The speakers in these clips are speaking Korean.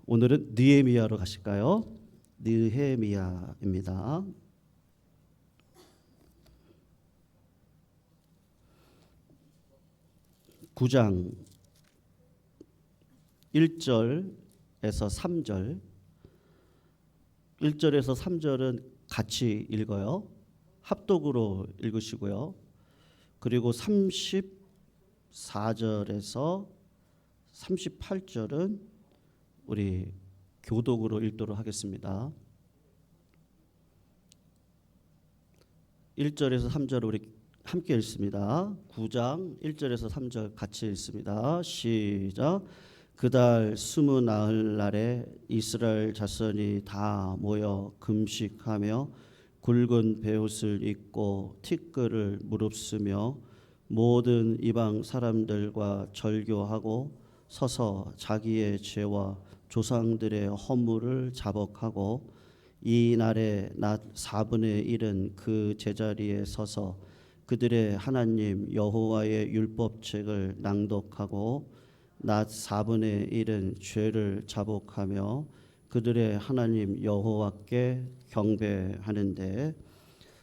오늘은 느헤미야로 가실까요? 느헤미야입니다. 9장 1절에서 3절, 1절에서 3절은 같이 읽어요. 합독으로 읽으시고요. 그리고 34절에서 38절은 우리 교독으로 읽도록 하겠습니다. 1절에서 3절 우리 함께 읽습니다. 9장 1절에서 3절 같이 읽습니다. 시작. 그달 20 날에 이스라엘 자손이 다 모여 금식하며 굵은 베옷을 입고 티끌을 무릅쓰며 모든 이방 사람들과 절교하고 서서 자기의 죄와 조상들의 허물을 자복하고 이 날에 낮 4분의 1은 그 제자리에 서서 그들의 하나님 여호와의 율법책을 낭독하고 낮 4분의 1은 죄를 자복하며 그들의 하나님 여호와께 경배하는데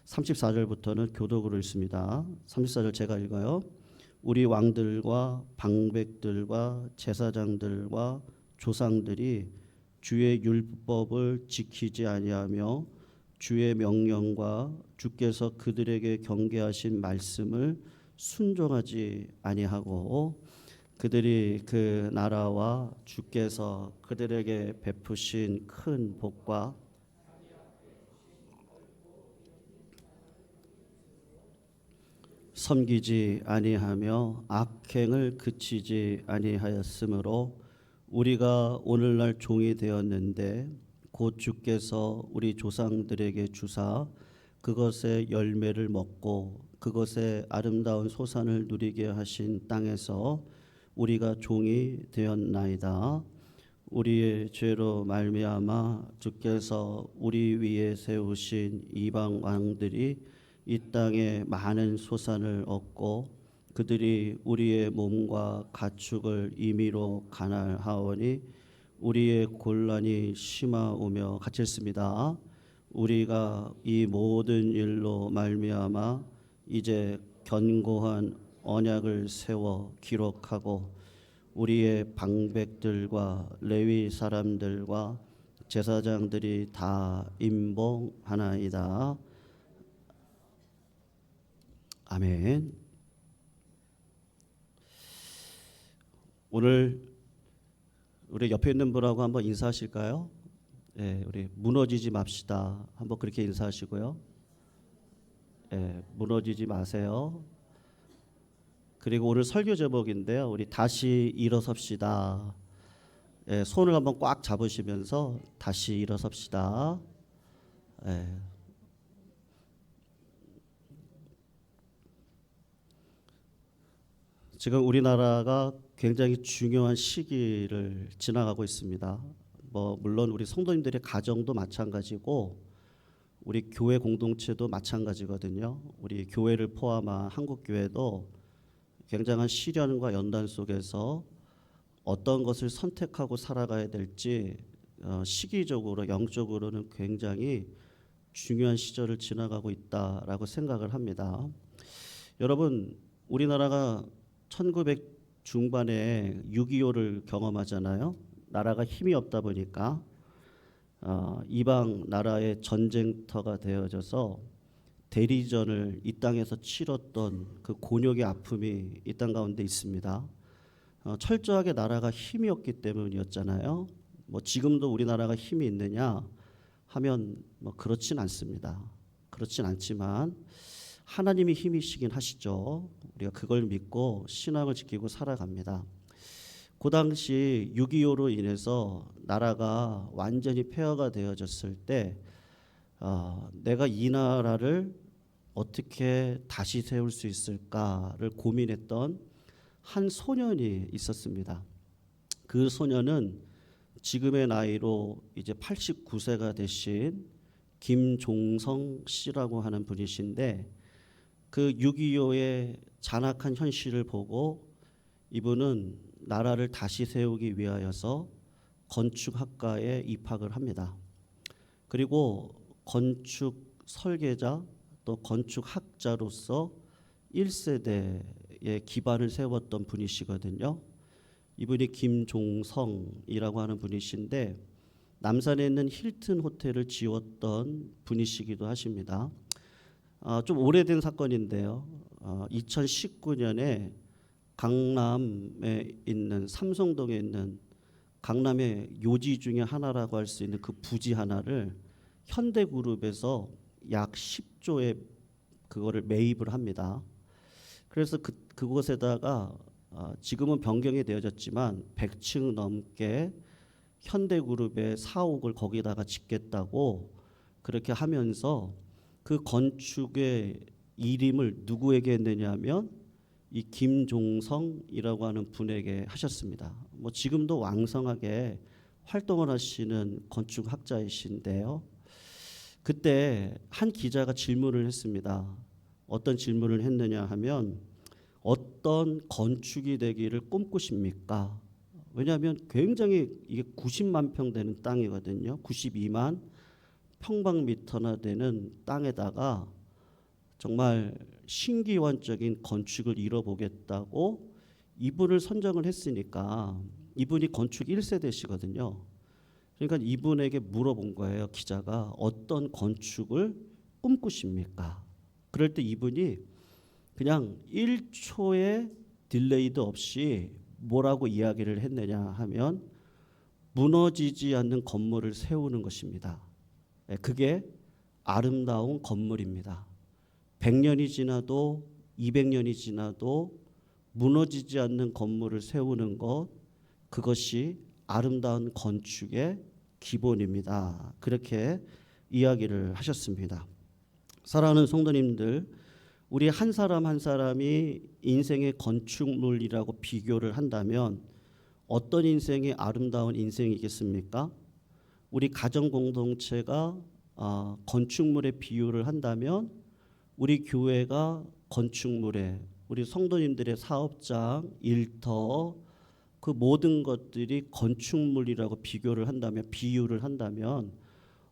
34절부터는 교독으로 읽습니다. 34절 제가 읽어요. 우리 왕들과 방백들과 제사장들과 조상들이 주의 율법을 지키지 아니하며 주의 명령과 주께서 그들에게 경계하신 말씀을 순종하지 아니하고 그들이 그 나라와 주께서 그들에게 베푸신 큰 복과 섬기지 아니하며 악행을 그치지 아니하였으므로 우리가 오늘날 종이 되었는데 곧 주께서 우리 조상들에게 주사 그것의 열매를 먹고 그것의 아름다운 소산을 누리게 하신 땅에서 우리가 종이 되었나이다. 우리의 죄로 말미암아 주께서 우리 위에 세우신 이방 왕들이 이 땅에 많은 소산을 얻고 그들이 우리의 몸과 가축을 임의로 간할하오니 우리의 곤란이 심하오며 같이 읽습니다. 우리가 이 모든 일로 말미암아 이제 견고한 언약을 세워 기록하고 우리의 방백들과 레위 사람들과 제사장들이 다 임봉하나이다. 아멘. 오늘 우리 옆에 있는 분하고 한번 인사하실까요? 네, 우리 무너지지 맙시다. 한번 그렇게 인사하시고요. 네, 무너지지 마세요. 그리고 오늘 설교 제목인데요. 우리 다시 일어섭시다. 네, 손을 한번 꽉 잡으시면서 다시 일어섭시다. 네. 지금 우리나라가 굉장히 중요한 시기를 지나가고 있습니다. 물론 우리 성도님들의 가정도 마찬가지고 우리 교회 공동체도 마찬가지거든요. 우리 교회를 포함한 한국 교회도 굉장한 시련과 연단 속에서 어떤 것을 선택하고 살아가야 될지 시기적으로 영적으로는 굉장히 중요한 시절을 지나가고 있다라고 생각을 합니다. 여러분, 우리나라가 1900 중반에 6.25를 경험하잖아요. 나라가 힘이 없다 보니까 이방 나라의 전쟁터가 되어져서 대리전을 이 땅에서 치렀던 그 곤욕의 아픔이 이 땅 가운데 있습니다. 철저하게 나라가 힘이 없기 때문이었잖아요. 지금도 우리나라가 힘이 있느냐 하면 그렇진 않습니다. 그렇진 않지만 하나님이 힘이시긴 하시죠. 우리가 그걸 믿고 신앙을 지키고 살아갑니다. 그 당시 6.25로 인해서 나라가 완전히 폐허가 되어졌을 때 내가 이 나라를 어떻게 다시 세울 수 있을까를 고민했던 한 소년이 있었습니다. 그 소년은 지금의 나이로 이제 89세가 되신 김종성 씨라고 하는 분이신데 그 6.25의 잔악한 현실을 보고 이분은 나라를 다시 세우기 위하여서 건축학과에 입학을 합니다. 그리고 건축 설계자 또 건축학자로서 1세대의 기반을 세웠던 분이시거든요. 이분이 김종성이라고 하는 분이신데 남산에 있는 힐튼 호텔을 지었던 분이시기도 하십니다. 좀 오래된 사건인데요. 2019년에 강남에 있는 삼성동에 있는 강남의 요지 중에 하나라고 할 수 있는 그 부지 하나를 현대그룹에서 약 10조의 그거를 매입을 합니다. 그래서 그곳에다가 지금은 변경이 되어졌지만 100층 넘게 현대그룹의 사옥을 거기다가 짓겠다고 그렇게 하면서 그 건축의 이름을 누구에게 했느냐면 이 김종성이라고 하는 분에게 하셨습니다. 뭐 지금도 왕성하게 활동을 하시는 건축학자이신데요. 그때 한 기자가 질문을 했습니다. 어떤 질문을 했느냐 하면 어떤 건축이 되기를 꿈꾸십니까? 왜냐하면 굉장히 이게 90만 평 되는 땅이거든요. 92만 평방미터나 되는 땅에다가 정말 신기원적인 건축을 이뤄보겠다고 이분을 선정을 했으니까 이분이 건축 1세대시거든요. 그러니까 이분에게 물어본 거예요. 기자가 어떤 건축을 꿈꾸십니까? 그럴 때 이분이 그냥 1초의 딜레이도 없이 뭐라고 이야기를 했느냐 하면 무너지지 않는 건물을 세우는 것입니다. 그게 아름다운 건물입니다. 100년이 지나도 200년이 지나도 무너지지 않는 건물을 세우는 것, 그것이 아름다운 건축의 기본입니다. 그렇게 이야기를 하셨습니다. 사랑하는 성도님들, 우리 한 사람 한 사람이 인생의 건축물이라고 비교를 한다면 어떤 인생이 아름다운 인생이겠습니까? 우리 가정 공동체가 건축물에 비유를 한다면 우리 교회가 건축물에 우리 성도님들의 사업장, 일터 그 모든 것들이 건축물이라고 비교를 한다면 비유를 한다면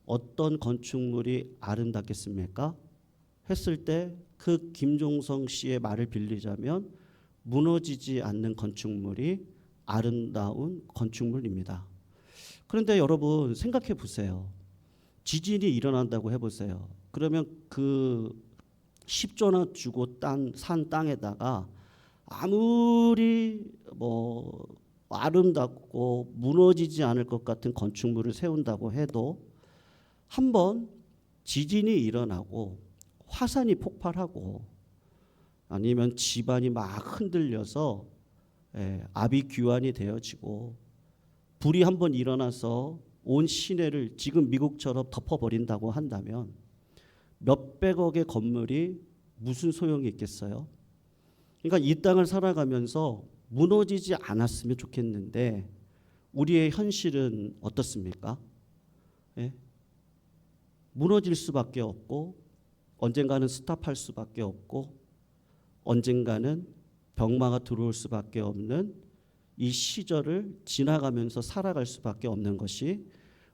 어떤 건축물이 아름답겠습니까? 했을 때 그 김종성 씨의 말을 빌리자면 무너지지 않는 건축물이 아름다운 건축물입니다. 그런데 여러분 생각해 보세요. 지진이 일어난다고 해보세요. 그러면 그 10조나 주고 산 땅에다가 아무리 뭐 아름답고 무너지지 않을 것 같은 건축물을 세운다고 해도 한번 지진이 일어나고 화산이 폭발하고 아니면 집안이 막 흔들려서 아비규환이 되어지고 불이 한번 일어나서 온 시내를 지금 미국처럼 덮어버린다고 한다면 몇백억의 건물이 무슨 소용이 있겠어요? 그러니까 이 땅을 살아가면서 무너지지 않았으면 좋겠는데 우리의 현실은 어떻습니까? 무너질 수밖에 없고 언젠가는 스탑할 수밖에 없고 언젠가는 병마가 들어올 수밖에 없는 이 시절을 지나가면서 살아갈 수밖에 없는 것이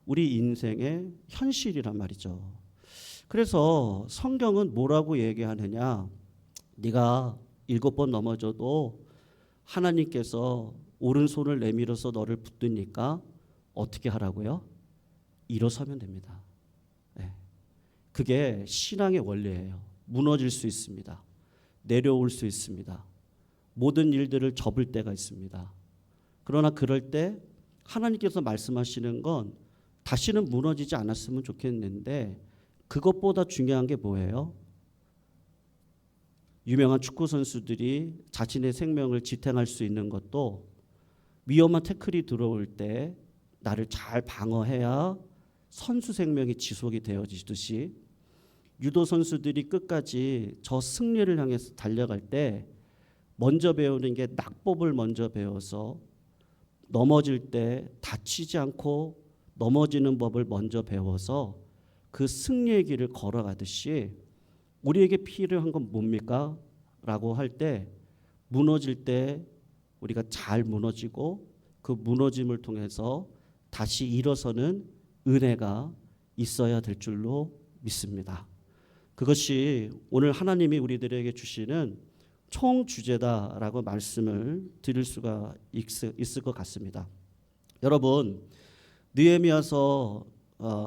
우리 인생의 현실이란 말이죠. 그래서 성경은 뭐라고 얘기하느냐? 네가 7번 넘어져도 하나님께서 오른손을 내밀어서 너를 붙드니까 어떻게 하라고요? 일어서면 됩니다. 그게 신앙의 원리예요. 무너질 수 있습니다. 내려올 수 있습니다. 모든 일들을 접을 때가 있습니다. 그러나 그럴 때 하나님께서 말씀하시는 건 다시는 무너지지 않았으면 좋겠는데 그것보다 중요한 게 뭐예요? 유명한 축구 선수들이 자신의 생명을 지탱할 수 있는 것도 위험한 태클이 들어올 때 나를 잘 방어해야 선수 생명이 지속이 되어지듯이 유도 선수들이 끝까지 저 승리를 향해서 달려갈 때 먼저 배우는 게 낙법을 먼저 배워서 넘어질 때 다치지 않고 넘어지는 법을 먼저 배워서 그 승리의 길을 걸어가듯이 우리에게 필요한 건 뭡니까? 라고 할 때 무너질 때 우리가 잘 무너지고 그 무너짐을 통해서 다시 일어서는 은혜가 있어야 될 줄로 믿습니다. 그것이 오늘 하나님이 우리들에게 주시는 총 주제다라고 말씀을 드릴 수가 있을 것 같습니다. 여러분, 느헤미야서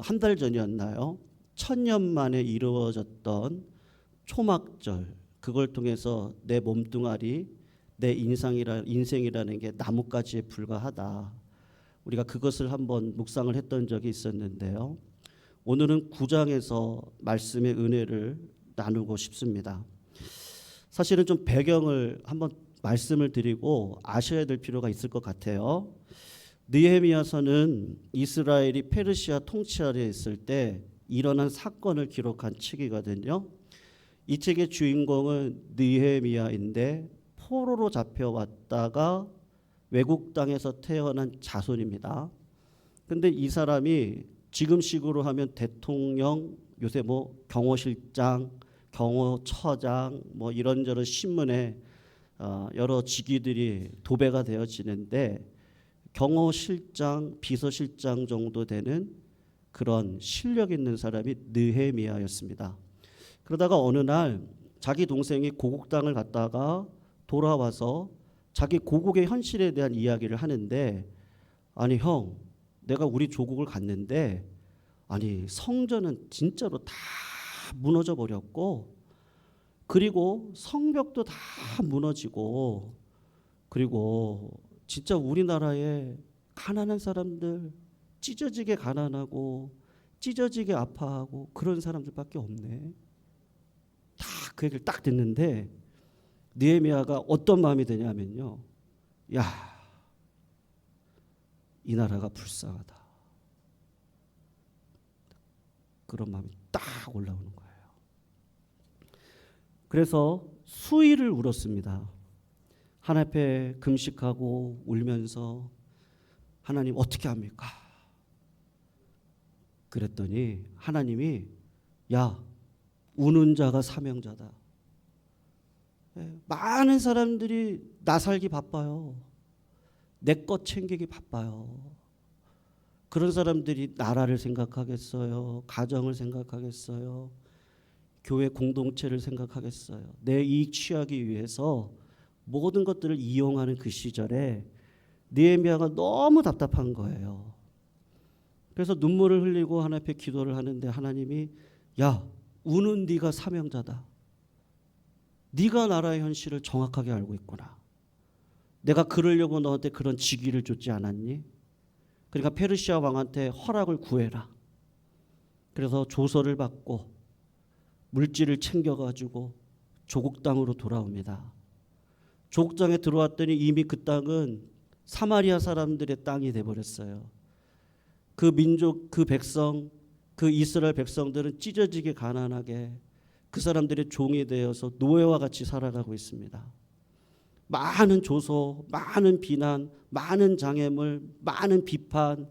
한 달 전이었나요? 1000년 만에 이루어졌던 초막절, 그걸 통해서 내 몸뚱아리, 내 인생이라는 게 나뭇가지에 불과하다. 우리가 그것을 한번 묵상을 했던 적이 있었는데요. 오늘은 9장에서 말씀의 은혜를 나누고 싶습니다. 사실은 좀 배경을 한번 말씀을 드리고 아셔야 될 필요가 있을 것 같아요. 느헤미야서는 이스라엘이 페르시아 통치 아래에 있을 때 일어난 사건을 기록한 책이거든요. 이 책의 주인공은 느헤미야인데 포로로 잡혀왔다가 외국 땅에서 태어난 자손입니다. 근데 이 사람이 지금식으로 하면 대통령, 요새 뭐 경호실장, 경호처장, 뭐 이런저런 신문에 여러 직위들이 도배가 되어지는데 경호실장, 비서실장 정도 되는 그런 실력 있는 사람이 느헤미야였습니다. 그러다가 어느 날 자기 동생이 고국 땅을 갔다가 돌아와서 자기 고국의 현실에 대한 이야기를 하는데, 아니 형, 내가 우리 조국을 갔는데 아니 성전은 진짜로 다 무너져 버렸고, 그리고 성벽도 다 무너지고, 그리고 진짜 우리나라에 가난한 사람들, 찢어지게 가난하고 찢어지게 아파하고 그런 사람들밖에 없네. 다 그 얘기를 딱 듣는데 느헤미야가 어떤 마음이 드냐면요, 야, 이 나라가 불쌍하다. 그런 마음이 딱 올라오는 거예요. 그래서 수일을 울었습니다. 하나님 앞에 금식하고 울면서 하나님 어떻게 합니까? 그랬더니 하나님이, 야, 우는 자가 사명자다. 많은 사람들이 나 살기 바빠요. 내 것 챙기기 바빠요. 그런 사람들이 나라를 생각하겠어요? 가정을 생각하겠어요? 교회 공동체를 생각하겠어요? 내 이익 취하기 위해서 모든 것들을 이용하는 그 시절에 느헤미야가 너무 답답한 거예요. 그래서 눈물을 흘리고 하나님 앞에 기도를 하는데 하나님이, 야, 우는 네가 사명자다. 네가 나라의 현실을 정확하게 알고 있구나. 내가 그러려고 너한테 그런 직위를 줬지 않았니? 그러니까 페르시아 왕한테 허락을 구해라. 그래서 조서를 받고 물질을 챙겨가지고 조국 땅으로 돌아옵니다. 조국 땅에 들어왔더니 이미 그 땅은 사마리아 사람들의 땅이 돼버렸어요. 그 민족, 그 백성, 그 이스라엘 백성들은 찢어지게 가난하게 그 사람들의 종이 되어서 노예와 같이 살아가고 있습니다. 많은 조소, 많은 비난, 많은 장애물, 많은 비판,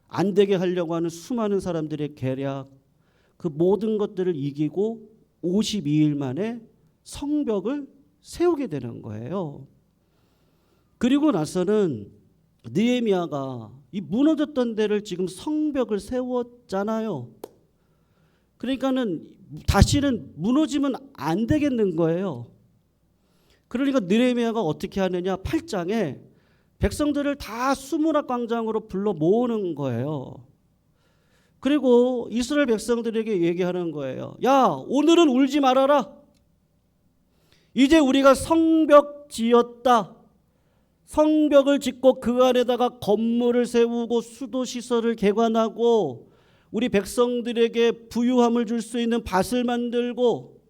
안 되게 하려고 하는 수많은 사람들의 계략, 그 모든 것들을 이기고 52일 만에 성벽을 세우게 되는 거예요. 그리고 나서는 느헤미야가 이 무너졌던 데를 지금 성벽을 세웠잖아요. 그러니까는 다시는 무너지면 안 되겠는 거예요. 그러니까 느헤미야가 어떻게 하느냐, 8장에 백성들을 다 수문학 광장으로 불러 모으는 거예요. 그리고 이스라엘 백성들에게 얘기하는 거예요. 야, 오늘은 울지 말아라. 이제 우리가 성벽 지었다. 성벽을 짓고 그 안에다가 건물을 세우고 수도시설을 개관하고 우리 백성들에게 부유함을 줄 수 있는 밭을 만들고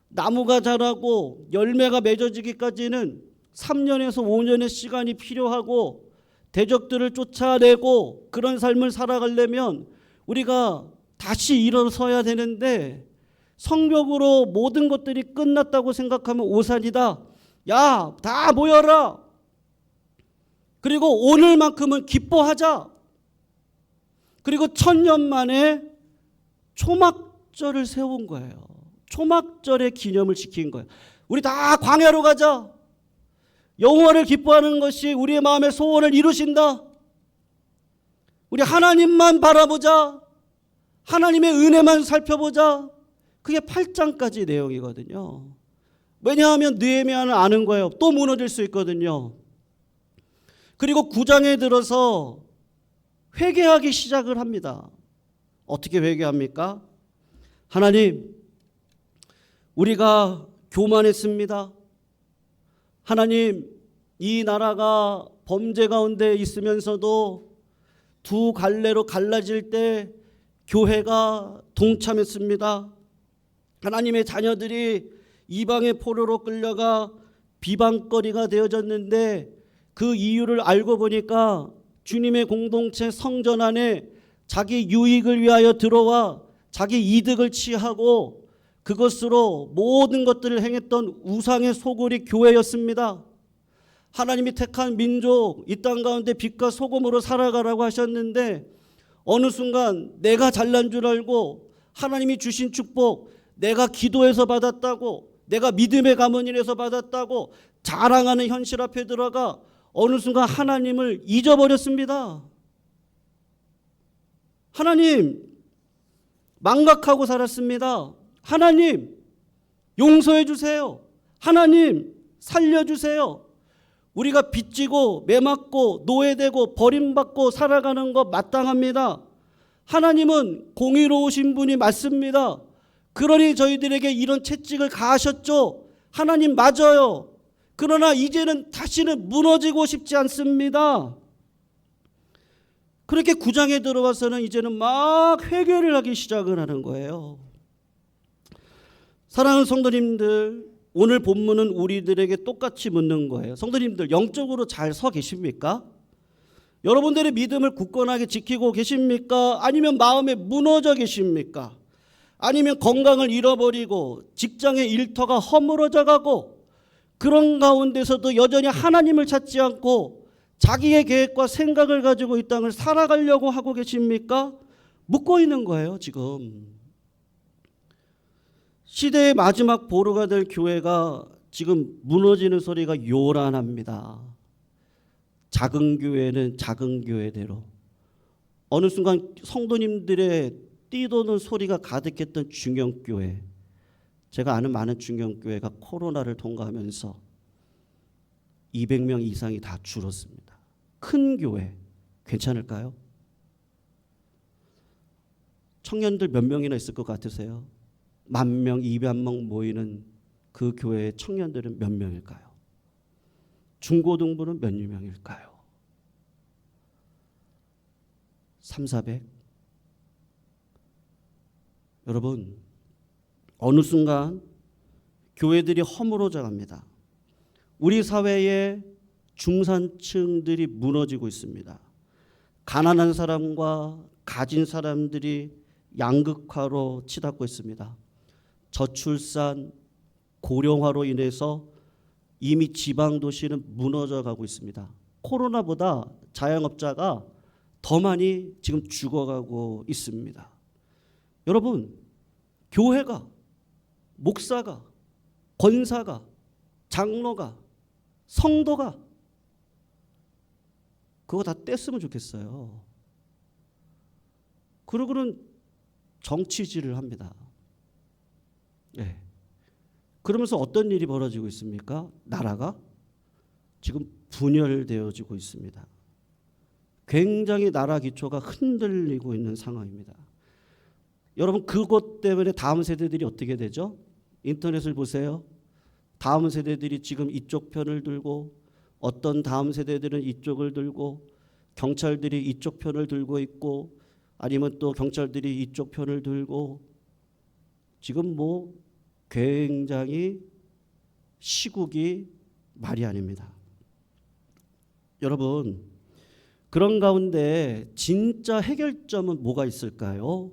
나무가 자라고 열매가 맺어지기까지는 3년에서 5년의 시간이 필요하고 대적들을 쫓아내고 그런 삶을 살아가려면 우리가 다시 일어서야 되는데 성벽으로 모든 것들이 끝났다고 생각하면 오산이다. 야, 다 모여라. 그리고 오늘만큼은 기뻐하자. 그리고 1000년 만에 초막절을 세운 거예요. 초막절의 기념을 지킨 거예요. 우리 다 광야로 가자. 여호와를 기뻐하는 것이 우리의 마음의 소원을 이루신다. 우리 하나님만 바라보자. 하나님의 은혜만 살펴보자. 그게 8장까지 내용이거든요. 왜냐하면 느헤미야는 아는 거예요. 또 무너질 수 있거든요. 그리고 9장에 들어서 회개하기 시작을 합니다. 어떻게 회개합니까? 하나님, 우리가 교만했습니다. 하나님, 이 나라가 범죄 가운데 있으면서도 두 갈래로 갈라질 때 교회가 동참했습니다. 하나님의 자녀들이 이방의 포로로 끌려가 비방거리가 되어졌는데 그 이유를 알고 보니까 주님의 공동체 성전 안에 자기 유익을 위하여 들어와 자기 이득을 취하고 그것으로 모든 것들을 행했던 우상의 소굴이 교회였습니다. 하나님이 택한 민족, 이 땅 가운데 빛과 소금으로 살아가라고 하셨는데 어느 순간 내가 잘난 줄 알고 하나님이 주신 축복, 내가 기도해서 받았다고, 내가 믿음의 가문이라서 받았다고 자랑하는 현실 앞에 들어가 어느 순간 하나님을 잊어버렸습니다. 하나님, 망각하고 살았습니다. 하나님, 용서해 주세요. 하나님, 살려주세요. 우리가 빚지고 매맞고 노예되고 버림받고 살아가는 것 마땅합니다. 하나님은 공의로우신 분이 맞습니다. 그러니 저희들에게 이런 채찍을 가하셨죠. 하나님 맞아요. 그러나 이제는 다시는 무너지고 싶지 않습니다. 그렇게 9장에 들어와서는 이제는 막 회개를 하기 시작을 하는 거예요. 사랑하는 성도님들, 오늘 본문은 우리들에게 똑같이 묻는 거예요. 성도님들, 영적으로 잘 서 계십니까? 여러분들의 믿음을 굳건하게 지키고 계십니까? 아니면 마음에 무너져 계십니까? 아니면 건강을 잃어버리고 직장의 일터가 허물어져 가고 그런 가운데서도 여전히 하나님을 찾지 않고 자기의 계획과 생각을 가지고 이 땅을 살아가려고 하고 계십니까? 묻고 있는 거예요, 지금. 시대의 마지막 보루가 될 교회가 지금 무너지는 소리가 요란합니다. 작은 교회는 작은 교회대로 어느 순간 성도님들의 뛰도는 소리가 가득했던 중형교회, 제가 아는 많은 중형교회가 코로나를 통과하면서 200명 이상이 다 줄었습니다. 큰 교회 괜찮을까요? 청년들 몇 명이나 있을 것 같으세요? 10,000명, 200명 모이는 그 교회의 청년들은 몇 명일까요? 중고등부는 몇 명일까요? 300, 400? 여러분, 어느 순간 교회들이 허물어져 갑니다. 우리 사회의 중산층들이 무너지고 있습니다. 가난한 사람과 가진 사람들이 양극화로 치닫고 있습니다. 저출산, 고령화로 인해서 이미 지방 도시는 무너져 가고 있습니다. 코로나보다 자영업자가 더 많이 지금 죽어가고 있습니다. 여러분, 교회가, 목사가, 권사가, 장로가, 성도가 그거 다 뗐으면 좋겠어요. 그러고는 정치질을 합니다. 네. 그러면서 어떤 일이 벌어지고 있습니까? 나라가 지금 분열되어지고 있습니다. 굉장히 나라 기초가 흔들리고 있는 상황입니다. 여러분, 그것 때문에 다음 세대들이 어떻게 되죠? 인터넷을 보세요. 다음 세대들이 지금 이쪽 편을 들고 어떤 다음 세대들은 이쪽을 들고 경찰들이 이쪽 편을 들고 있고 아니면 또 경찰들이 이쪽 편을 들고 지금 뭐 굉장히 시국이 말이 아닙니다. 여러분, 그런 가운데 진짜 해결점은 뭐가 있을까요?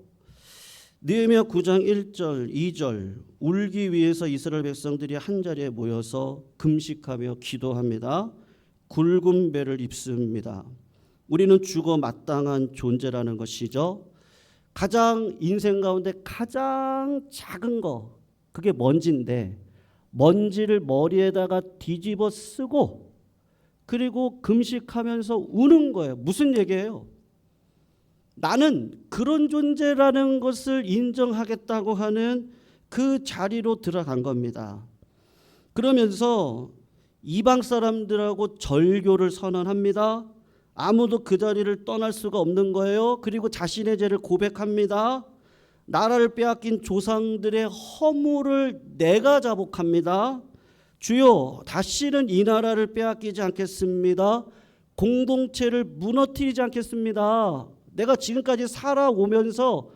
느헤미야 9장 1절, 2절 울기 위해서 이스라엘 백성들이 한자리에 모여서 금식하며 기도합니다. 굵은 배를 입습니다. 우리는 죽어 마땅한 존재라는 것이죠. 가장 인생 가운데 가장 작은 거, 그게 먼지인데 먼지를 머리에다가 뒤집어 쓰고 그리고 금식하면서 우는 거예요. 무슨 얘기예요? 나는 그런 존재라는 것을 인정하겠다고 하는 그 자리로 들어간 겁니다. 그러면서 이방 사람들하고 절교를 선언합니다. 아무도 그 자리를 떠날 수가 없는 거예요. 그리고 자신의 죄를 고백합니다. 나라를 빼앗긴 조상들의 허물을 내가 자복합니다. 주여, 다시는 이 나라를 빼앗기지 않겠습니다. 공동체를 무너뜨리지 않겠습니다. 내가 지금까지 살아오면서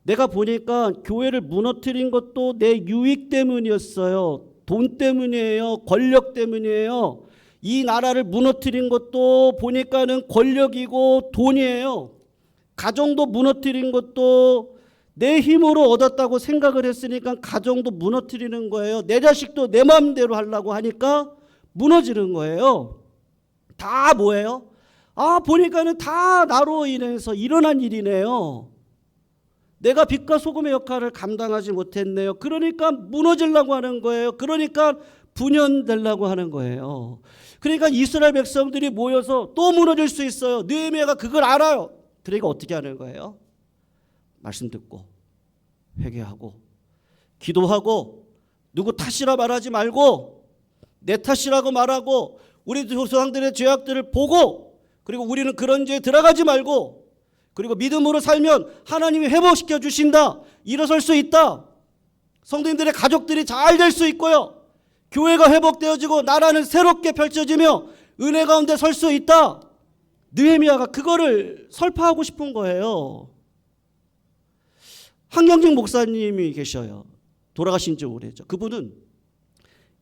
내가 보니까 교회를 무너뜨린 것도 내 유익 때문이었어요. 돈 때문이에요. 권력 때문이에요. 이 나라를 무너뜨린 것도 보니까는 권력이고 돈이에요. 가정도 무너뜨린 것도 내 힘으로 얻었다고 생각을 했으니까 가정도 무너뜨리는 거예요. 내 자식도 내 마음대로 하려고 하니까 무너지는 거예요. 다 뭐예요? 보니까는 다 나로 인해서 일어난 일이네요. 내가 빛과 소금의 역할을 감당하지 못했네요. 그러니까 무너지려고 하는 거예요. 그러니까 분연되려고 하는 거예요. 그러니까 이스라엘 백성들이 모여서 또 무너질 수 있어요. 느헤미야가 그걸 알아요. 그러니까 어떻게 하는 거예요? 말씀 듣고 회개하고 기도하고 누구 탓이라 말하지 말고 내 탓이라고 말하고 우리 조상들의 죄악들을 보고 그리고 우리는 그런 죄에 들어가지 말고 그리고 믿음으로 살면 하나님이 회복시켜 주신다. 일어설 수 있다. 성도님들의 가족들이 잘 될 수 있고요. 교회가 회복되어지고 나라는 새롭게 펼쳐지며 은혜 가운데 설 수 있다. 느헤미야가 그거를 설파하고 싶은 거예요. 한경직 목사님이 계셔요. 돌아가신 지 오래죠. 그분은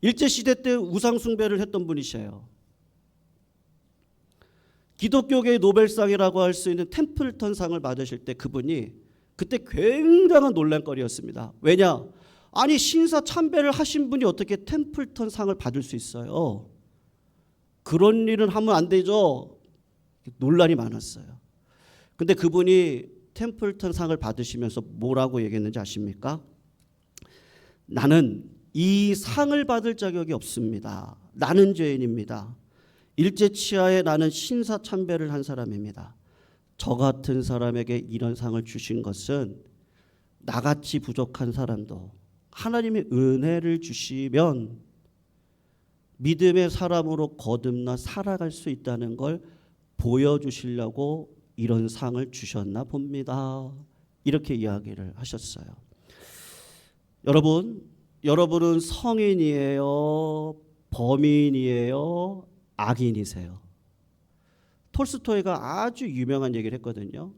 일제시대 때 우상숭배를 했던 분이셔요. 기독교계의 노벨상이라고 할 수 있는 템플턴상을 받으실 때 그분이 그때 굉장한 논란거리였습니다. 왜냐? 아니 신사 참배를 하신 분이 어떻게 템플턴상을 받을 수 있어요? 그런 일은 하면 안 되죠. 논란이 많았어요. 근데 그분이 템플턴상을 받으시면서 뭐라고 얘기했는지 아십니까? 나는 이 상을 받을 자격이 없습니다. 나는 죄인입니다. 일제치하에 나는 신사참배를 한 사람입니다. 저 같은 사람에게 이런 상을 주신 것은 나같이 부족한 사람도 하나님의 은혜를 주시면 믿음의 사람으로 거듭나 살아갈 수 있다는 걸 보여주시려고 이런 상을 주셨나 봅니다. 이렇게 이야기를 하셨어요. 여러분은 성인이에요? 범인이에요? 악인이세요? 톨스토이가 아주 유명한 얘기를 했거든요.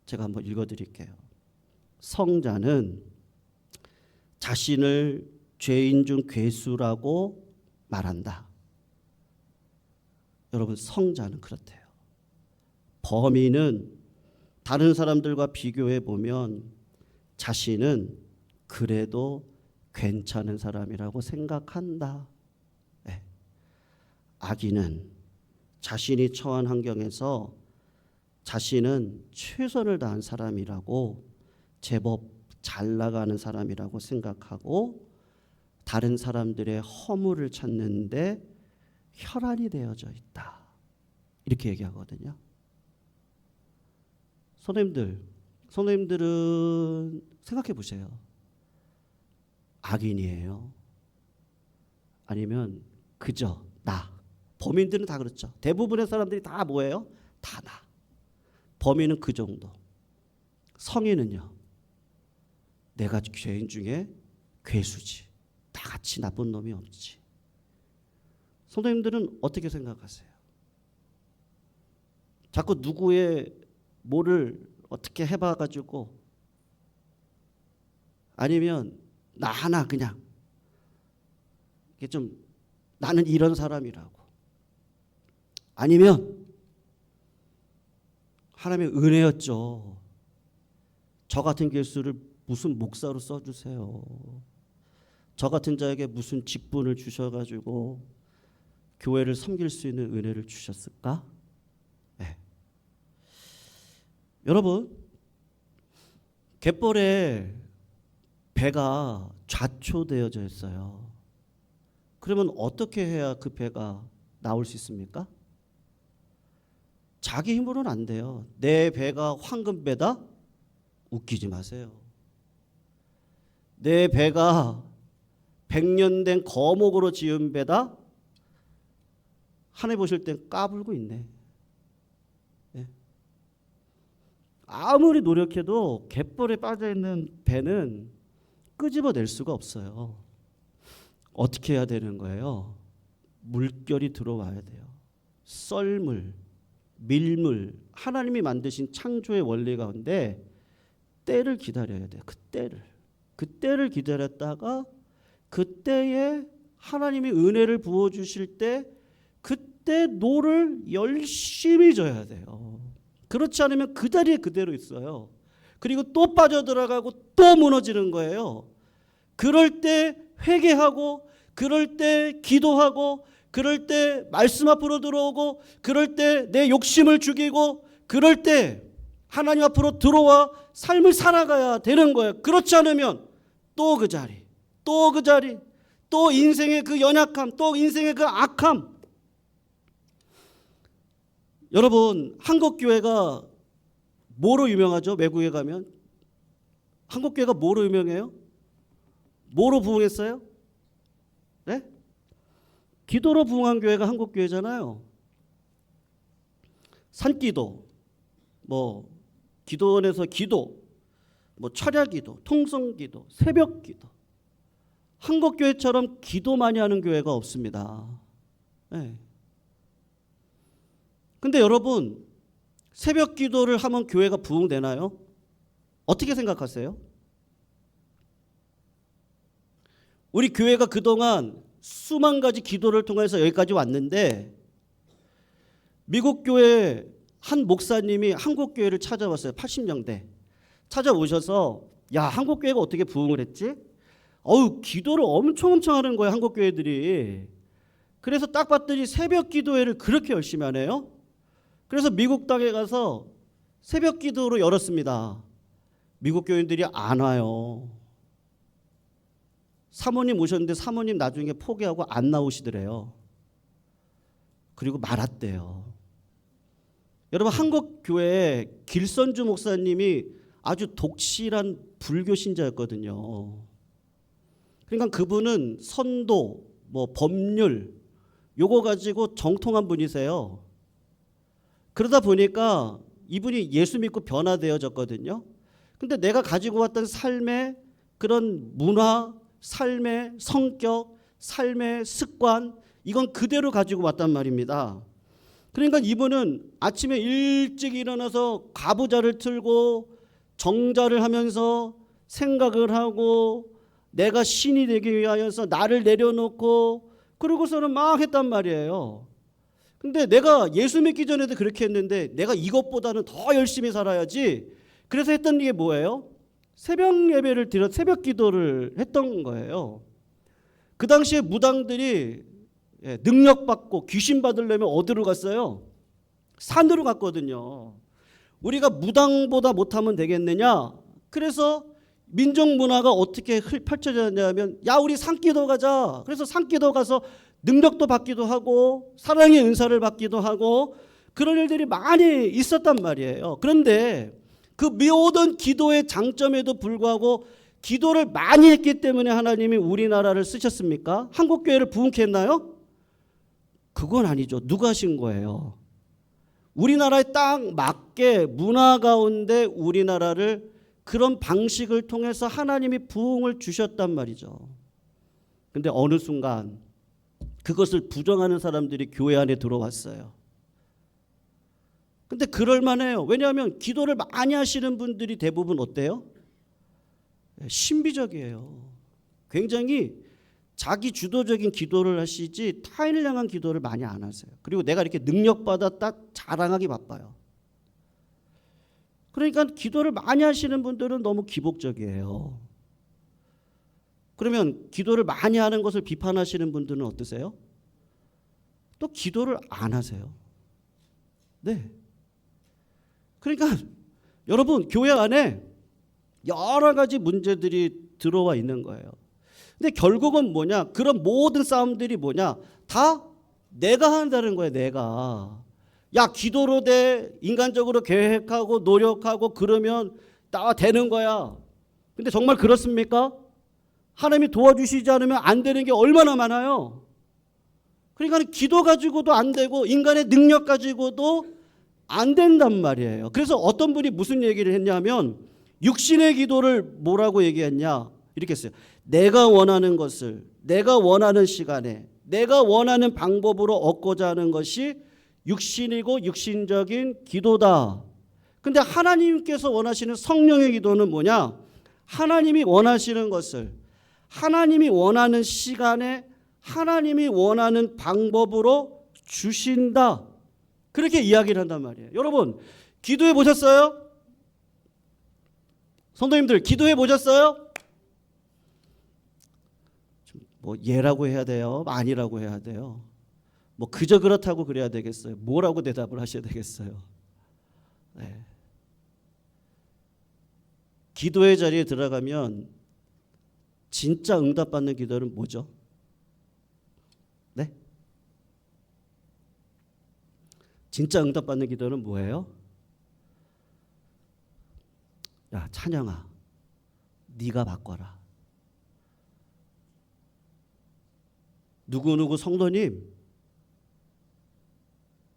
제가 한번 읽어드릴게요. 성자는 자신을 죄인 중 괴수라고 말한다. 여러분, 성자는 그렇대요. 범인은 다른 사람들과 비교해 보면 자신은 그래도 괜찮은 사람이라고 생각한다. 네. 악인은 자신이 처한 환경에서 자신은 최선을 다한 사람이라고 제법 잘 나가는 사람이라고 생각하고 다른 사람들의 허물을 찾는데 혈안이 되어져 있다. 이렇게 얘기하거든요. 선생님들은 생각해 보세요. 악인이에요? 아니면 그저 나? 범인들은 다 그렇죠. 대부분의 사람들이 다 뭐예요? 다 나. 범인은 그 정도. 성인은요? 내가 죄인 중에 괴수지. 나같이 나쁜 놈이 없지. 선생님들은 어떻게 생각하세요? 자꾸 누구의 뭐를 어떻게 해봐가지고 아니면 나 하나 그냥 이게 좀 나는 이런 사람이라고 아니면 하나님의 은혜였죠. 저 같은 괴수를 무슨 목사로 써주세요. 저 같은 자에게 무슨 직분을 주셔가지고 교회를 섬길 수 있는 은혜를 주셨을까? 네. 여러분, 갯벌에 배가 좌초되어져 있어요. 그러면 어떻게 해야 그 배가 나올 수 있습니까? 자기 힘으로는 안 돼요. 내 배가 황금배다? 웃기지 마세요. 내 배가 100년 된 거목으로 지은 배다? 하늘 보실 땐 까불고 있네. 네. 아무리 노력해도 갯벌에 빠져있는 배는 끄집어낼 수가 없어요. 어떻게 해야 되는 거예요? 물결이 들어와야 돼요. 썰물, 밀물, 하나님이 만드신 창조의 원리 가운데 때를 기다려야 돼요. 그 때를 기다렸다가 그때에 하나님이 은혜를 부어주실 때 그때 노를 열심히 져야 돼요. 그렇지 않으면 그 자리에 그대로 있어요. 그리고 또 빠져들어가고 또 무너지는 거예요. 그럴 때 회개하고, 그럴 때 기도하고, 그럴 때 말씀 앞으로 들어오고, 그럴 때 내 욕심을 죽이고, 그럴 때 하나님 앞으로 들어와 삶을 살아가야 되는 거예요. 그렇지 않으면 또 그 자리, 또 그 자리, 또 인생의 그 연약함, 또 인생의 그 악함. 여러분, 한국교회가 뭐로 유명하죠? 외국에 가면 한국교회가 뭐로 유명해요? 뭐로 부흥했어요? 네? 기도로 부흥한 교회가 한국교회잖아요. 산기도, 뭐 기도원에서 기도, 뭐 철야기도, 통성기도, 새벽기도. 한국교회처럼 기도 많이 하는 교회가 없습니다. 네. 근데 여러분, 새벽 기도를 하면 교회가 부흥되나요? 어떻게 생각하세요? 우리 교회가 그동안 수만 가지 기도를 통해서 여기까지 왔는데, 미국 교회 한 목사님이 한국 교회를 찾아왔어요. 80년대 찾아오셔서, 야, 한국 교회가 어떻게 부흥을 했지? 기도를 엄청 하는 거예요, 한국 교회들이. 그래서 딱 봤더니 새벽 기도회를 그렇게 열심히 하네요. 그래서 미국 땅에 가서 새벽 기도로 열었습니다. 미국 교인들이 안 와요. 사모님 오셨는데 사모님 나중에 포기하고 안 나오시더래요. 그리고 말았대요. 여러분, 한국 교회에 길선주 목사님이 아주 독실한 불교 신자였거든요. 그러니까 그분은 선도, 뭐 법률 요거 가지고 정통한 분이세요. 그러다 보니까 이분이 예수 믿고 변화되어졌거든요. 근데 내가 가지고 왔던 삶의 그런 문화, 삶의 성격, 삶의 습관, 이건 그대로 가지고 왔단 말입니다. 그러니까 이분은 아침에 일찍 일어나서 가부좌를 틀고 정자를 하면서 생각을 하고 내가 신이 되기 위하여서 나를 내려놓고 그러고서는 막 했단 말이에요. 근데 내가 예수 믿기 전에도 그렇게 했는데 내가 이것보다는 더 열심히 살아야지. 그래서 했던 게 뭐예요? 새벽 예배를 드려 새벽 기도를 했던 거예요. 그 당시에 무당들이 능력받고 귀신 받으려면 어디로 갔어요? 산으로 갔거든요. 우리가 무당보다 못하면 되겠느냐? 그래서 민족 문화가 어떻게 펼쳐졌냐면, 야, 우리 산기도 가자. 그래서 산기도 가서 능력도 받기도 하고 사랑의 은사를 받기도 하고 그런 일들이 많이 있었단 말이에요. 그런데 그 모든 기도의 장점에도 불구하고 기도를 많이 했기 때문에 하나님이 우리나라를 쓰셨습니까? 한국교회를 부흥케 했나요? 그건 아니죠. 누가 하신 거예요? 우리나라에 딱 맞게 문화 가운데 우리나라를 그런 방식을 통해서 하나님이 부흥을 주셨단 말이죠. 근데 어느 순간 그것을 부정하는 사람들이 교회 안에 들어왔어요. 근데 그럴만해요. 왜냐하면 기도를 많이 하시는 분들이 대부분 어때요? 신비적이에요. 굉장히 자기 주도적인 기도를 하시지 타인을 향한 기도를 많이 안 하세요. 그리고 내가 이렇게 능력받았다 자랑하기 바빠요. 그러니까 기도를 많이 하시는 분들은 너무 기복적이에요. 그러면 기도를 많이 하는 것을 비판하시는 분들은 어떠세요? 또 기도를 안 하세요. 네. 그러니까 여러분, 교회 안에 여러 가지 문제들이 들어와 있는 거예요. 근데 결국은 뭐냐? 그런 모든 싸움들이 뭐냐? 다 내가 한다는 거예요. 내가. 야, 기도로 돼. 인간적으로 계획하고 노력하고 그러면 다 되는 거야. 근데 정말 그렇습니까? 하나님이 도와주시지 않으면 안 되는 게 얼마나 많아요. 그러니까 기도 가지고도 안 되고 인간의 능력 가지고도 안 된단 말이에요. 그래서 어떤 분이 무슨 얘기를 했냐면 육신의 기도를 뭐라고 얘기했냐 이렇게 했어요. 내가 원하는 것을 내가 원하는 시간에 내가 원하는 방법으로 얻고자 하는 것이 육신이고 육신적인 기도다. 근데 하나님께서 원하시는 성령의 기도는 뭐냐? 하나님이 원하시는 것을 하나님이 원하는 시간에 하나님이 원하는 방법으로 주신다. 그렇게 이야기를 한단 말이에요. 여러분, 기도해 보셨어요? 성도님들, 기도해 보셨어요? 뭐 예라고 해야 돼요? 아니라고 해야 돼요? 뭐 그저 그렇다고 그래야 되겠어요? 뭐라고 대답을 하셔야 되겠어요? 네. 기도의 자리에 들어가면 진짜 응답받는 기도는 뭐죠? 네? 진짜 응답받는 기도는 뭐예요? 야, 찬양아, 네가 바꿔라. 누구누구 성도님,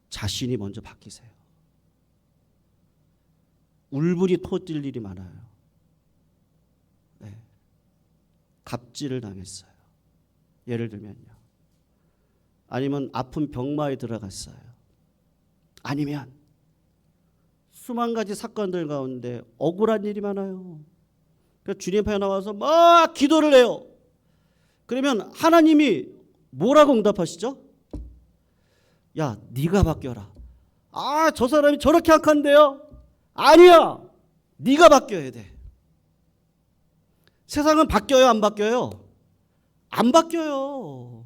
자신이 먼저 바뀌세요. 울분이 터질 일이 많아요. 네. 갑질을 당했어요. 예를 들면요. 아니면 아픈 병마에 들어갔어요. 아니면 수만 가지 사건들 가운데 억울한 일이 많아요. 그래서 주님 앞에 나와서 막 기도를 해요. 그러면 하나님이 뭐라고 응답하시죠? 야, 네가 바뀌어라. 아, 저 사람이 저렇게 악한데요? 아니야, 네가 바뀌어야 돼. 세상은 바뀌어요, 안 바뀌어요? 안 바뀌어요.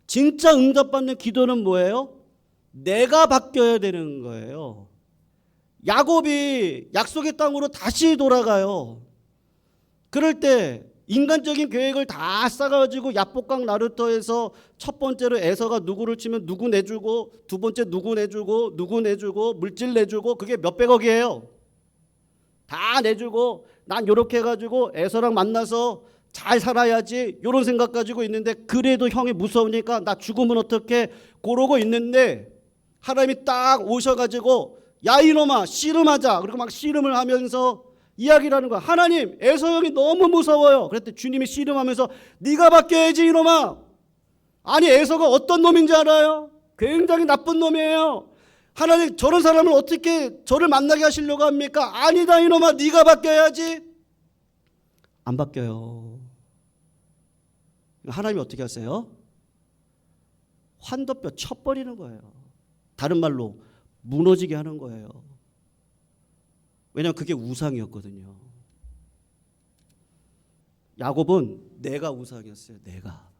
진짜 응답받는 기도는 뭐예요? 내가 바뀌어야 되는 거예요. 야곱이 약속의 땅으로 다시 돌아가요. 그럴 때 인간적인 계획을 다 싸가지고 야복강 나루터에서 첫 번째로 에서가 누구를 치면 누구 내주고 두 번째 누구 내주고 물질 내주고 그게 몇백억이에요. 다 내주고 난 요렇게 해가지고 에서랑 만나서 잘 살아야지 이런 생각 가지고 있는데 그래도 형이 무서우니까 나 죽으면 어떡해 그러고 있는데 하나님이 딱 오셔가지고 야 이놈아 씨름하자 그리고 막 씨름을 하면서 이야기를 하는 거야. 하나님 에서 형이 너무 무서워요. 그랬더니 주님이 씨름하면서 네가 바뀌어야지 이놈아. 아니 에서가 어떤 놈인지 알아요? 굉장히 나쁜 놈이에요. 하나님 저런 사람을 어떻게 저를 만나게 하시려고 합니까? 아니다 이놈아 네가 바뀌어야지. 안 바뀌어요. 하나님이 어떻게 하세요? 환도뼈 쳐버리는 거예요. 다른 말로 무너지게 하는 거예요. 왜냐하면 그게 우상이었거든요. 야곱은 내가 우상이었어요. 내가.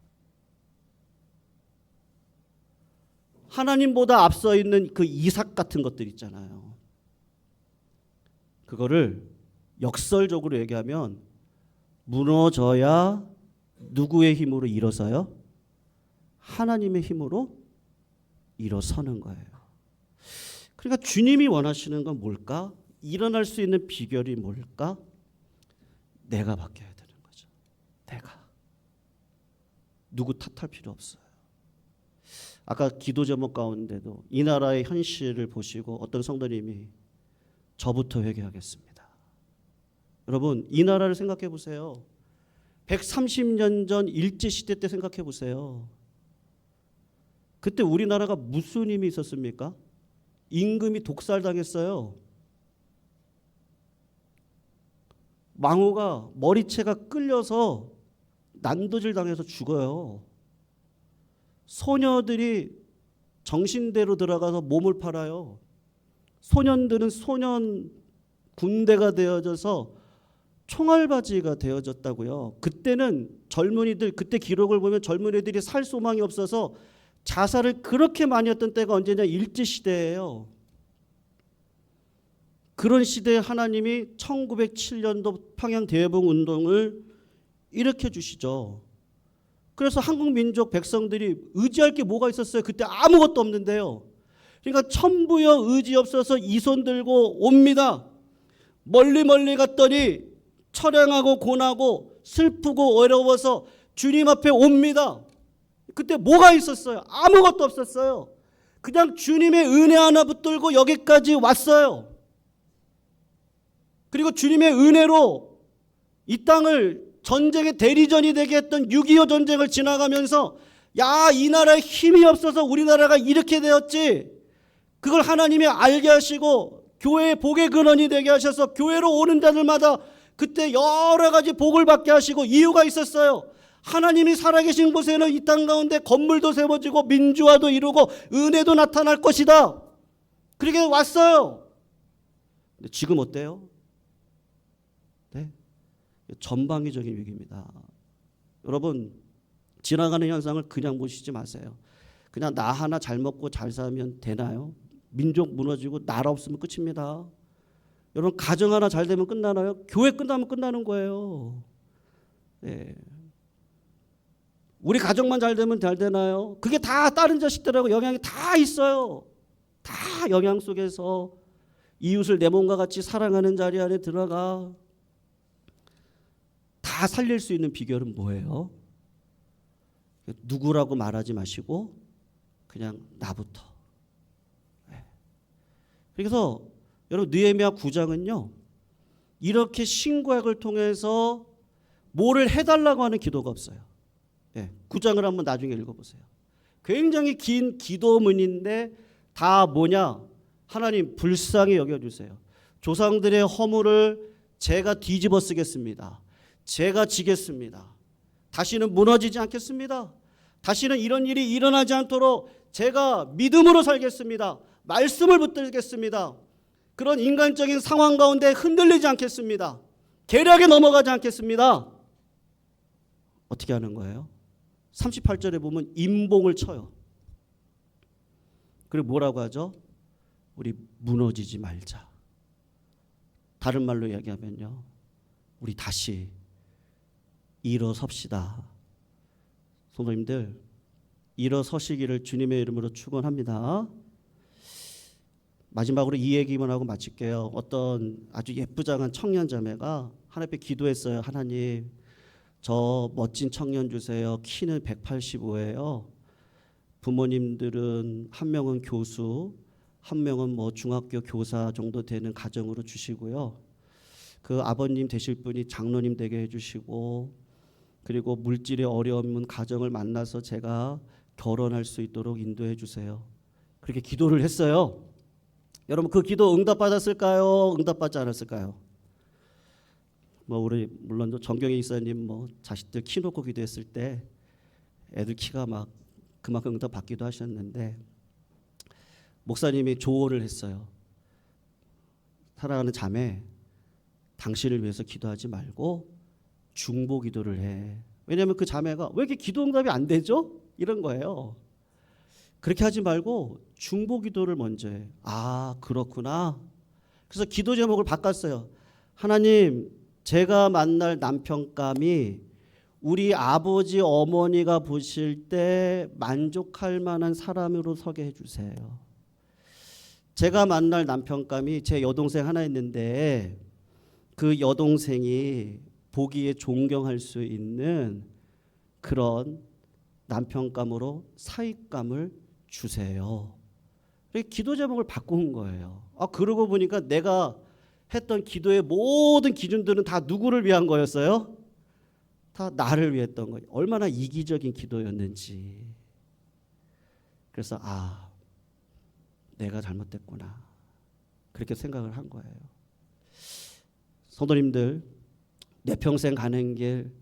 하나님보다 앞서 있는 그 이삭 같은 것들 있잖아요. 그거를 역설적으로 얘기하면 무너져야 누구의 힘으로 일어서요? 하나님의 힘으로 일어서는 거예요. 그러니까 주님이 원하시는 건 뭘까? 일어날 수 있는 비결이 뭘까? 내가 바뀌어야 되는 거죠. 내가. 누구 탓할 필요 없어요. 아까 기도 제목 가운데도 이 나라의 현실을 보시고 어떤 성도님이 저부터 회개하겠습니다. 여러분 이 나라를 생각해 보세요. 130년 전 일제시대 때 생각해 보세요. 그때 우리나라가 무슨 힘이 있었습니까? 임금이 독살당했어요. 망호가 머리채가 끌려서 난도질 당해서 죽어요. 소녀들이 정신대로 들어가서 몸을 팔아요. 소년들은 소년 군대가 되어져서 총알바지가 되어졌다고요. 그때는 젊은이들 그때 기록을 보면 젊은이들이 살 소망이 없어서 자살을 그렇게 많이 했던 때가 언제냐? 일제시대예요. 그런 시대에 하나님이 1907년도 평양대회봉운동을 일으켜 주시죠. 그래서 한국 민족 백성들이 의지할 게 뭐가 있었어요? 그때 아무것도 없는데요. 그러니까 천부여 의지 없어서 이 손 들고 옵니다. 멀리 갔더니 처량하고 고나고 슬프고 어려워서 주님 앞에 옵니다. 그때 뭐가 있었어요? 아무것도 없었어요. 그냥 주님의 은혜 하나 붙들고 여기까지 왔어요. 그리고 주님의 은혜로 이 땅을 전쟁의 대리전이 되게 했던 6.25 전쟁을 지나가면서 야, 이 나라에 힘이 없어서 우리나라가 이렇게 되었지. 그걸 하나님이 알게 하시고 교회의 복의 근원이 되게 하셔서 교회로 오는 자들마다 그때 여러 가지 복을 받게 하시고 이유가 있었어요. 하나님이 살아계신 곳에는 이 땅 가운데 건물도 세워지고 민주화도 이루고 은혜도 나타날 것이다. 그렇게 왔어요. 근데 지금 어때요? 네? 전방위적인 위기입니다. 여러분, 지나가는 현상을 그냥 보시지 마세요. 그냥 나 하나 잘 먹고 잘 살면 되나요? 민족 무너지고 나라 없으면 끝입니다. 여러분, 가정 하나 잘 되면 끝나나요? 교회 끝나면 끝나는 거예요. 네. 우리 가정만 잘 되면 잘 되나요? 그게 다 다른 자식들하고 영향이 다 있어요. 다 영향 속에서 이웃을 내 몸과 같이 사랑하는 자리 안에 들어가. 다 살릴 수 있는 비결은 뭐예요? 누구라고 말하지 마시고 그냥 나부터. 그래서 여러분, 느헤미야 9장은요 이렇게 신구약을 통해서 뭐를 해달라고 하는 기도가 없어요. 9장을 한번 나중에 읽어보세요. 굉장히 긴 기도문인데 다 뭐냐? 하나님 불쌍히 여겨주세요. 조상들의 허물을 제가 뒤집어 쓰겠습니다. 제가 지겠습니다. 다시는 무너지지 않겠습니다. 다시는 이런 일이 일어나지 않도록 제가 믿음으로 살겠습니다. 말씀을 붙들겠습니다. 그런 인간적인 상황 가운데 흔들리지 않겠습니다. 계략에 넘어가지 않겠습니다. 어떻게 하는 거예요? 38절에 보면 임봉을 쳐요. 그리고 뭐라고 하죠? 우리 무너지지 말자. 다른 말로 이야기하면요, 우리 다시 일어섭시다. 성도님들, 일어서시기를 주님의 이름으로 축원합니다. 마지막으로 이 얘기만 하고 마칠게요. 어떤 아주 예쁘장한 청년 자매가 하나님 앞에 기도했어요. 하나님, 저 멋진 청년 주세요. 키는 185예요. 부모님들은 한 명은 교수, 한 명은 뭐 중학교 교사 정도 되는 가정으로 주시고요. 그 아버님 되실 분이 장로님 되게 해주시고, 그리고 물질의 어려운 가정을 만나서 제가 결혼할 수 있도록 인도해 주세요. 그렇게 기도를 했어요. 여러분, 그 기도 응답받았을까요? 응답받지 않았을까요? 뭐 우리 물론 정경희 이사님 뭐 자식들 키 놓고 기도했을 때 애들 키가 막 그만큼 응답받기도 하셨는데, 목사님이 조언을 했어요. 사랑하는 자매, 당신을 위해서 기도하지 말고 중보 기도를 해. 왜냐하면 그 자매가 왜 이렇게 기도 응답이 안 되죠? 이런 거예요. 그렇게 하지 말고 중보 기도를 먼저 해. 아, 그렇구나. 그래서 기도 제목을 바꿨어요. 하나님, 제가 만날 남편감이 우리 아버지 어머니가 보실 때 만족할 만한 사람으로 서게 해주세요. 제가 만날 남편감이 제 여동생 하나 있는데 그 여동생이 보기에 존경할 수 있는 그런 남편감으로 사익감을 주세요. 기도 제목을 바꾼 거예요. 그러고 보니까 내가 했던 기도의 모든 기준들은 다 누구를 위한 거였어요? 다 나를 위했던 거예요. 얼마나 이기적인 기도였는지. 그래서 내가 잘못됐구나. 그렇게 생각을 한 거예요. 성도님들, 내 평생 가는 길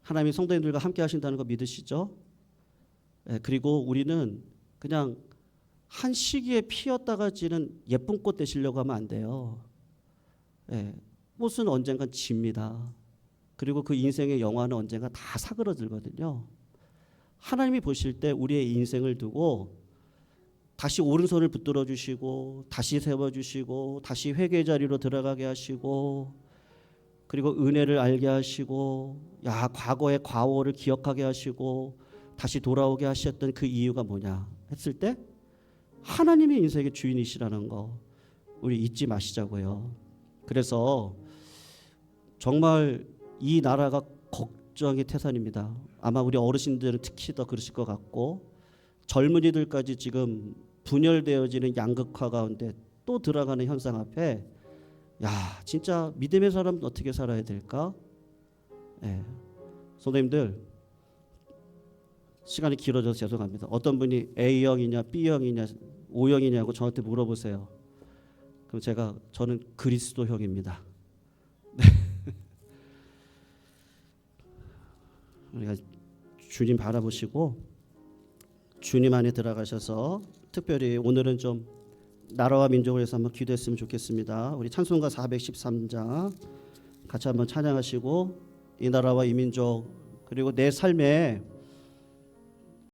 하나님이 성도님들과 함께 하신다는 거 믿으시죠? 그리고 우리는 그냥 한 시기에 피었다가 지는 예쁜 꽃 되시려고 하면 안 돼요. 꽃은 언젠간 집니다. 그리고 그 인생의 영화는 언젠가 다 사그러들거든요. 하나님이 보실 때 우리의 인생을 두고 다시 오른손을 붙들어 주시고 다시 세워 주시고 다시 회개 자리로 들어가게 하시고, 그리고 은혜를 알게 하시고 과거의 과오를 기억하게 하시고 다시 돌아오게 하셨던 그 이유가 뭐냐 했을 때 하나님이 인생의 주인이시라는 거 우리 잊지 마시자고요. 그래서 정말 이 나라가 걱정이 태산입니다. 아마 우리 어르신들은 특히 더 그러실 것 같고 젊은이들까지 지금 분열되어지는 양극화 가운데 또 들어가는 현상 앞에 야 진짜 믿음의 사람은 어떻게 살아야 될까? 예. 선생님들 시간이 길어져서 죄송합니다. 어떤 분이 A형이냐 B형이냐 O형이냐고 저한테 물어보세요. 그럼 저는 그리스도형입니다. 우리가 주님 바라보시고 주님 안에 들어가셔서 특별히 오늘은 좀 나라와 민족을 위해서 한번 기도했으면 좋겠습니다. 우리 찬송가 413장 같이 한번 찬양하시고 이 나라와 이 민족 그리고 내 삶에